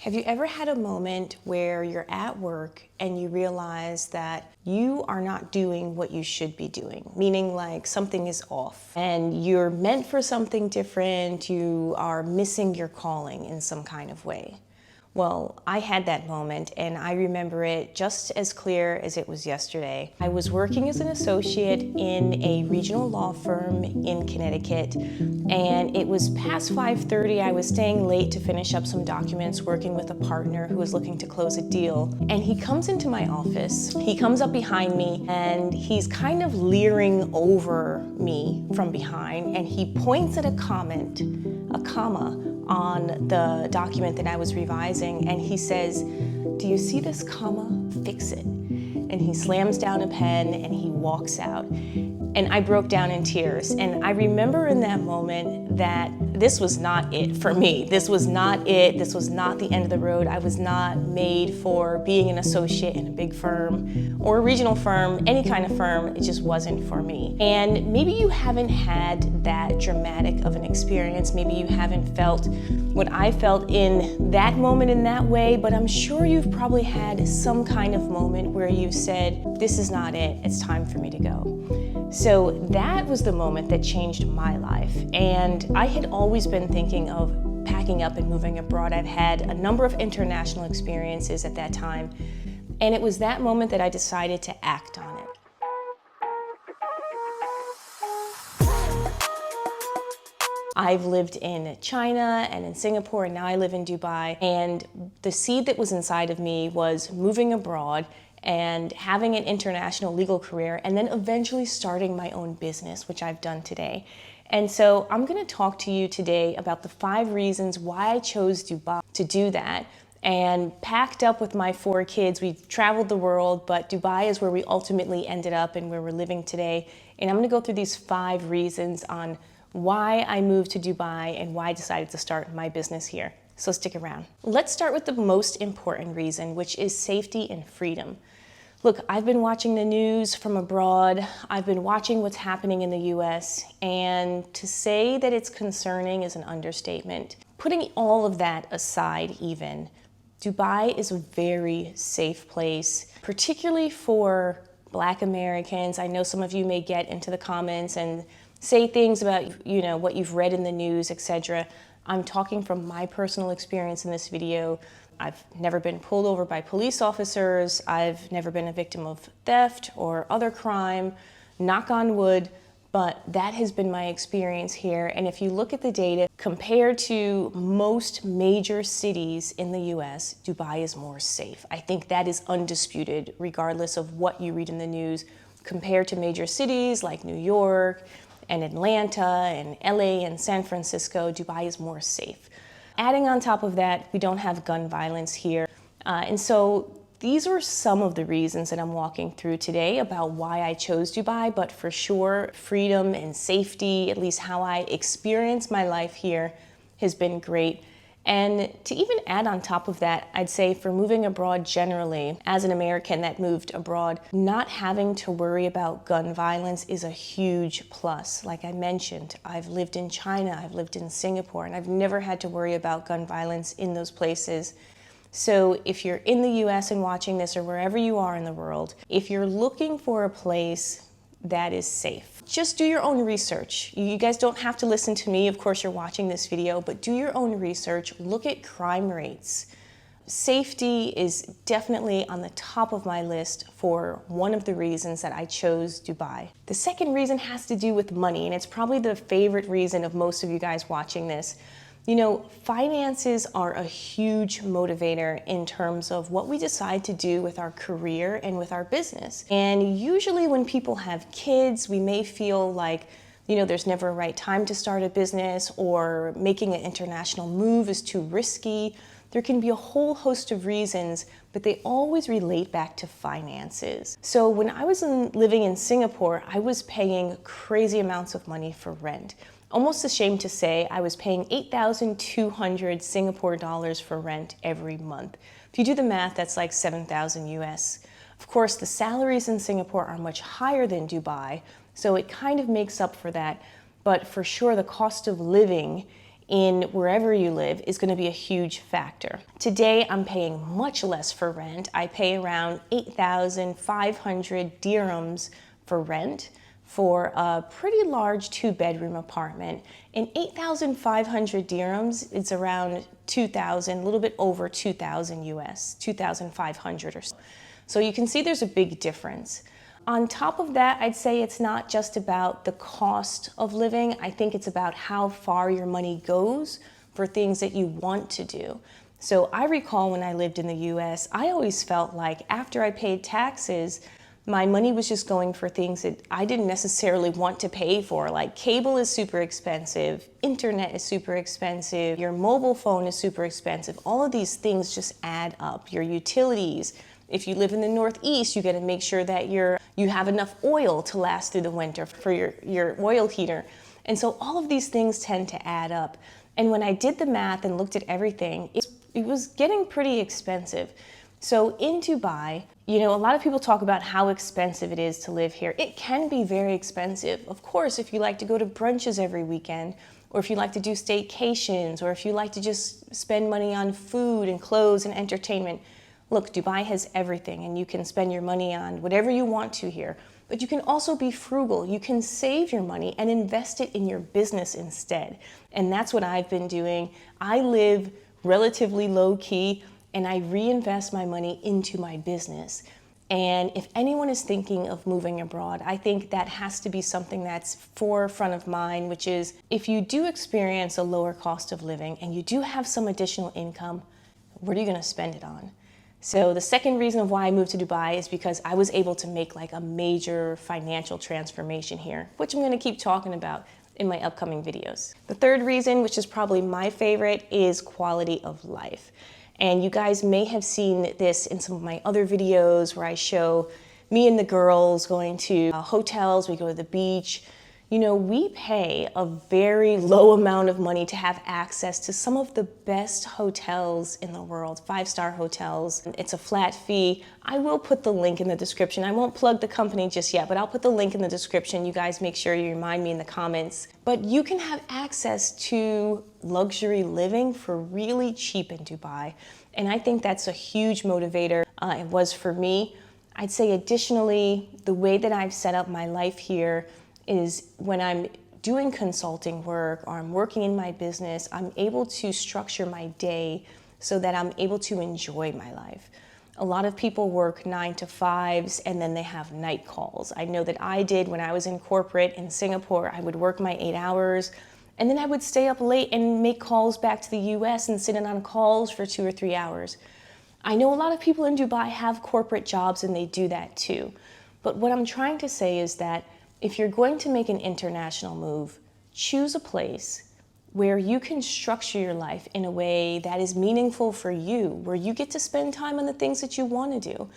Have you ever had a moment where you're at work and you realize that you are not doing what you should be doing? Meaning like something is off and you're meant for something different, you are missing your calling in some kind of way. Well, I had that moment and I remember it just as clear as it was yesterday. I was working as an associate in a regional law firm in Connecticut, and it was past 5:30. I was staying late to finish up some documents, working with a partner who was looking to close a deal. And he comes into my office. He comes up behind me and he's kind of leering over me from behind, and he points at a comment, a comma, on the document that I was revising, and he says, "Do you see this comma? Fix it." And he slams down a pen and he walks out. And I broke down in tears. And I remember in that moment that this was not it for me. This was not it. This was not the end of the road. I was not made for being an associate in a big firm or a regional firm, any kind of firm. It just wasn't for me. And maybe you haven't had that dramatic of an experience. Maybe you haven't felt what I felt in that moment in that way, but I'm sure you've probably had some kind of moment where you said, "This is not it. It's time for me to go." So that was the moment that changed my life. And I had always been thinking of packing up and moving abroad. I've had a number of international experiences at that time. And it was that moment that I decided to act on it. I've lived in China and in Singapore, and now I live in Dubai. And the seed that was inside of me was moving abroad and having an international legal career, and then eventually starting my own business, which I've done today. And so I'm going to talk to you today about the 5 reasons why I chose Dubai to do that. And packed up with my 4 kids, we've traveled the world, but Dubai is where we ultimately ended up and where we're living today. And I'm going to go through these 5 reasons on why I moved to Dubai and why I decided to start my business here. So stick around. Let's start with the most important reason, which is safety and freedom. Look, I've been watching the news from abroad. I've been watching what's happening in the US, and to say that it's concerning is an understatement. Putting all of that aside even, Dubai is a very safe place, particularly for Black Americans. I know some of you may get into the comments and say things about, what you've read in the news, etc. I'm talking from my personal experience in this video. I've never been pulled over by police officers. I've never been a victim of theft or other crime, knock on wood, but that has been my experience here. And if you look at the data, compared to most major cities in the US, Dubai is more safe. I think that is undisputed, regardless of what you read in the news. Compared to major cities like New York and Atlanta and LA and San Francisco, Dubai is more safe. Adding on top of that, we don't have gun violence here. And so these are some of the reasons that I'm walking through today about why I chose Dubai, but for sure, freedom and safety, at least how I experience my life here, has been great. And to even add on top of that, I'd say for moving abroad generally, as an American that moved abroad, not having to worry about gun violence is a huge plus. Like I mentioned, I've lived in China, I've lived in Singapore, and I've never had to worry about gun violence in those places. So if you're in the US and watching this, or wherever you are in the world, if you're looking for a place that is safe, just do your own research. You guys don't have to listen to me. Of course, you're watching this video, but do your own research. Look at crime rates. Safety is definitely on the top of my list for one of the reasons that I chose Dubai. The second reason has to do with money, and it's probably the favorite reason of most of you guys watching this. Finances are a huge motivator in terms of what we decide to do with our career and with our business. And usually when people have kids, we may feel like, there's never a right time to start a business, or making an international move is too risky. There can be a whole host of reasons, but they always relate back to finances. So when I was living in Singapore, I was paying crazy amounts of money for rent. Almost ashamed to say, I was paying 8,200 Singapore dollars for rent every month. If you do the math, that's like 7,000 US. Of course, the salaries in Singapore are much higher than Dubai, so it kind of makes up for that. But for sure, the cost of living in wherever you live is going to be a huge factor. Today, I'm paying much less for rent. I pay around 8,500 dirhams for rent for a pretty large 2-bedroom apartment. And 8,500 dirhams, it's around 2,000, a little bit over 2,000 US, 2,500 or so. So you can see there's a big difference. On top of that, I'd say it's not just about the cost of living. I think it's about how far your money goes for things that you want to do. So I recall when I lived in the US, I always felt like after I paid taxes, my money was just going for things that I didn't necessarily want to pay for. Like cable is super expensive, internet is super expensive, your mobile phone is super expensive. All of these things just add up. Your utilities. If you live in the Northeast, you got to make sure that you have enough oil to last through the winter for your oil heater. And so all of these things tend to add up. And when I did the math and looked at everything, it was getting pretty expensive. So in Dubai, a lot of people talk about how expensive it is to live here. It can be very expensive. Of course, if you like to go to brunches every weekend, or if you like to do staycations, or if you like to just spend money on food and clothes and entertainment. Look, Dubai has everything, and you can spend your money on whatever you want to here. But you can also be frugal. You can save your money and invest it in your business instead. And that's what I've been doing. I live relatively low key, and I reinvest my money into my business. And if anyone is thinking of moving abroad, I think that has to be something that's forefront of mind, which is if you do experience a lower cost of living and you do have some additional income, what are you going to spend it on? So the second reason of why I moved to Dubai is because I was able to make like a major financial transformation here, which I'm going to keep talking about in my upcoming videos. The third reason, which is probably my favorite, is quality of life. And you guys may have seen this in some of my other videos where I show me and the girls going to hotels, we go to the beach. We pay a very low amount of money to have access to some of the best hotels in the world, 5-star hotels. It's a flat fee. I will put the link in the description. I won't plug the company just yet, but I'll put the link in the description. You guys make sure you remind me in the comments. But you can have access to luxury living for really cheap in Dubai. And I think that's a huge motivator. It was for me. I'd say additionally, the way that I've set up my life here is when I'm doing consulting work or I'm working in my business, I'm able to structure my day so that I'm able to enjoy my life. A lot of people work 9 to 5s and then they have night calls. I know that I did when I was in corporate in Singapore. I would work my 8 hours and then I would stay up late and make calls back to the US and sit in on calls for 2 or 3 hours. I know a lot of people in Dubai have corporate jobs and they do that too. But what I'm trying to say is that if you're going to make an international move, choose a place where you can structure your life in a way that is meaningful for you, where you get to spend time on the things that you want to do.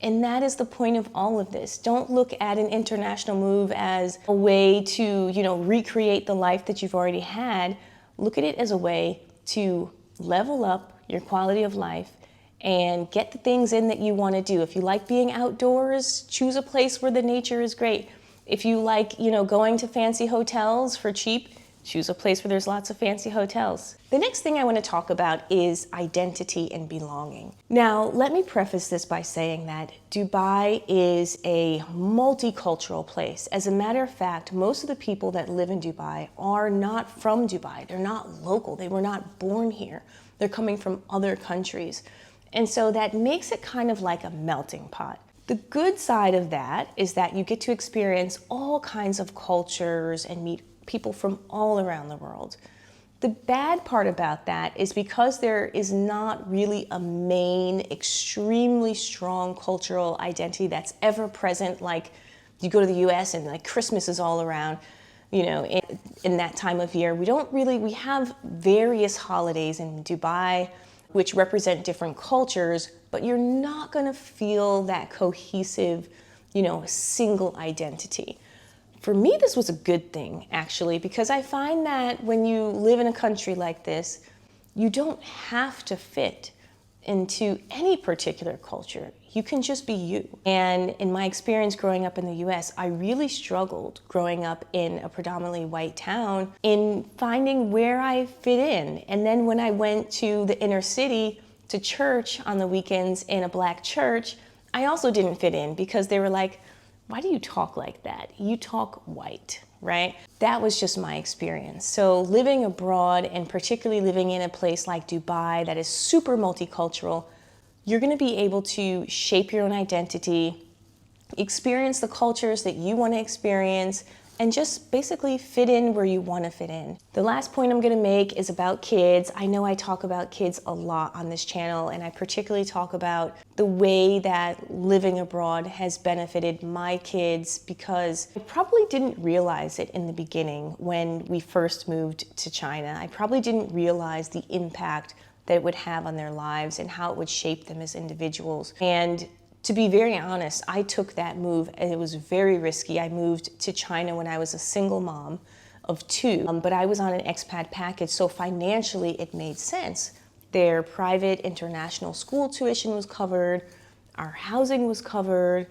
And that is the point of all of this. Don't look at an international move as a way to, recreate the life that you've already had. Look at it as a way to level up your quality of life and get the things in that you want to do. If you like being outdoors, choose a place where the nature is great. If you like, going to fancy hotels for cheap, choose a place where there's lots of fancy hotels. The next thing I want to talk about is identity and belonging. Now, let me preface this by saying that Dubai is a multicultural place. As a matter of fact, most of the people that live in Dubai are not from Dubai. They're not local. They were not born here. They're coming from other countries. And so that makes it kind of like a melting pot. The good side of that is that you get to experience all kinds of cultures and meet people from all around the world. The bad part about that is because there is not really a main, extremely strong cultural identity that's ever present, like you go to the US and like Christmas is all around, in that time of year. We have various holidays in Dubai which represent different cultures, but you're not going to feel that cohesive, single identity. For me, this was a good thing, actually, because I find that when you live in a country like this, you don't have to fit. into any particular culture. You can just be you. And in my experience growing up in the US, I really struggled growing up in a predominantly white town in finding where I fit in. And then when I went to the inner city to church on the weekends in a black church, I also didn't fit in because they were like, why do you talk like that? You talk white, right? That was just my experience. So living abroad, and particularly living in a place like Dubai that is super multicultural, you're gonna be able to shape your own identity, experience the cultures that you wanna experience, and just basically fit in where you want to fit in. The last point I'm going to make is about kids. I know I talk about kids a lot on this channel, and I particularly talk about the way that living abroad has benefited my kids, because I probably didn't realize it in the beginning when we first moved to China. I probably didn't realize the impact that it would have on their lives and how it would shape them as individuals. And to be very honest, I took that move and it was very risky. I moved to China when I was a single mom of two, but I was on an expat package, so financially it made sense. Their private international school tuition was covered, our housing was covered,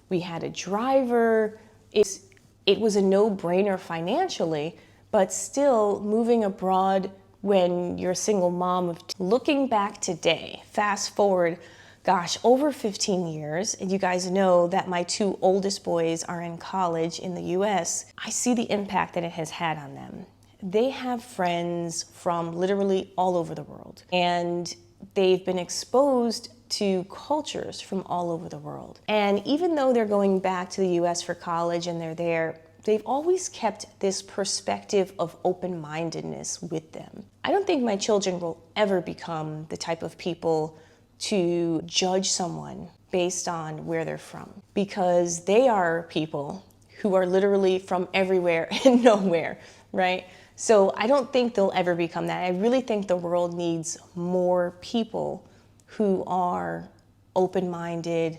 we had a driver. It was a no-brainer financially, but still moving abroad when you're a single mom of two. Looking back today, fast forward, gosh, over 15 years, and you guys know that my two oldest boys are in college in the US, I see the impact that it has had on them. They have friends from literally all over the world, and they've been exposed to cultures from all over the world. And even though they're going back to the US for college and they're there, they've always kept this perspective of open-mindedness with them. I don't think my children will ever become the type of people to judge someone based on where they're from, because they are people who are literally from everywhere and nowhere, right? So I don't think they'll ever become that. I really think the world needs more people who are open-minded,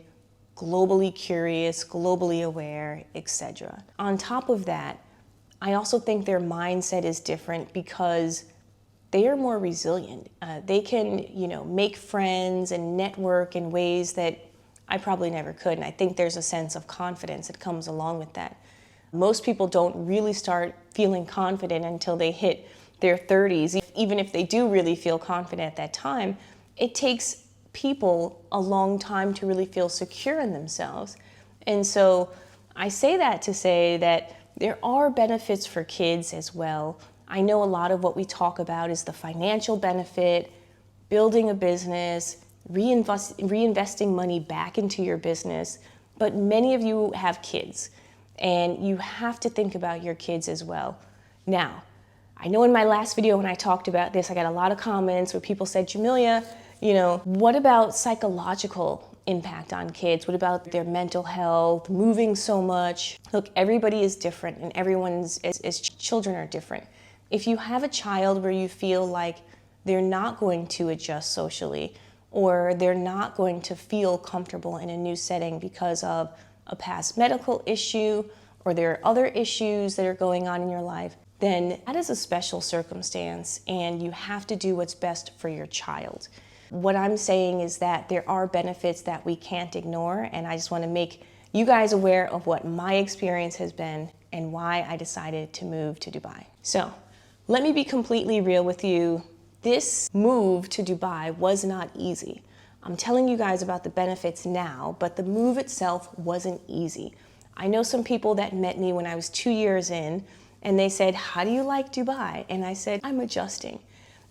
globally curious, globally aware, etc. On top of that, I also think their mindset is different because they are more resilient. They can, make friends and network in ways that I probably never could. And I think there's a sense of confidence that comes along with that. Most people don't really start feeling confident until they hit their 30s. Even if they do really feel confident at that time, it takes people a long time to really feel secure in themselves. And so I say that to say that there are benefits for kids as well. I know a lot of what we talk about is the financial benefit, building a business, reinvesting money back into your business, but many of you have kids, and you have to think about your kids as well. Now, I know in my last video when I talked about this, I got a lot of comments where people said, Jamilia, what about psychological impact on kids? What about their mental health, moving so much? Look, everybody is different, and everyone's as children are different. If you have a child where you feel like they're not going to adjust socially, or they're not going to feel comfortable in a new setting because of a past medical issue, or there are other issues that are going on in your life, then that is a special circumstance, and you have to do what's best for your child. What I'm saying is that there are benefits that we can't ignore, and I just want to make you guys aware of what my experience has been and why I decided to move to Dubai. So, let me be completely real with you. This move to Dubai was not easy. I'm telling you guys about the benefits now, but the move itself wasn't easy. I know some people that met me when I was 2 years in, and they said, how do you like Dubai? And I said, I'm adjusting.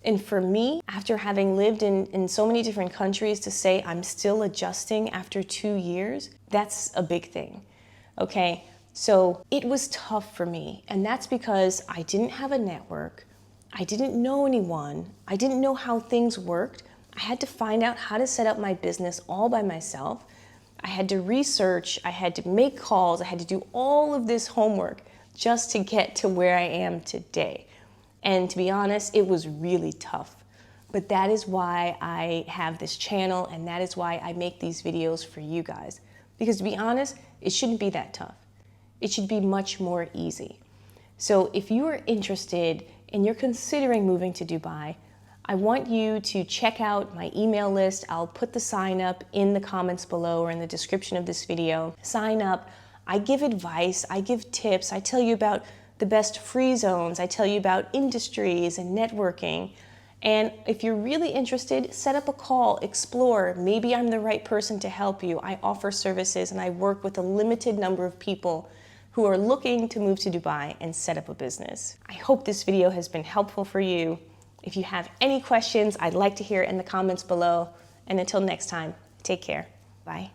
And for me, after having lived in so many different countries, to say I'm still adjusting after 2 years, that's a big thing, okay? So it was tough for me, and that's because I didn't have a network. I didn't know anyone. I didn't know how things worked. I had to find out how to set up my business all by myself. I had to research, I had to make calls, I had to do all of this homework just to get to where I am today. And to be honest, it was really tough. But that is why I have this channel, and that is why I make these videos for you guys. Because to be honest, it shouldn't be that tough. It should be much more easy. So if you are interested and you're considering moving to Dubai, I want you to check out my email list. I'll put the sign up in the comments below or in the description of this video. Sign up. I give advice, I give tips, I tell you about the best free zones, I tell you about industries and networking. And if you're really interested, set up a call, explore. Maybe I'm the right person to help you. I offer services and I work with a limited number of people who are looking to move to Dubai and set up a business. I hope this video has been helpful for you. If you have any questions, I'd like to hear it in the comments below. And until next time, take care. Bye.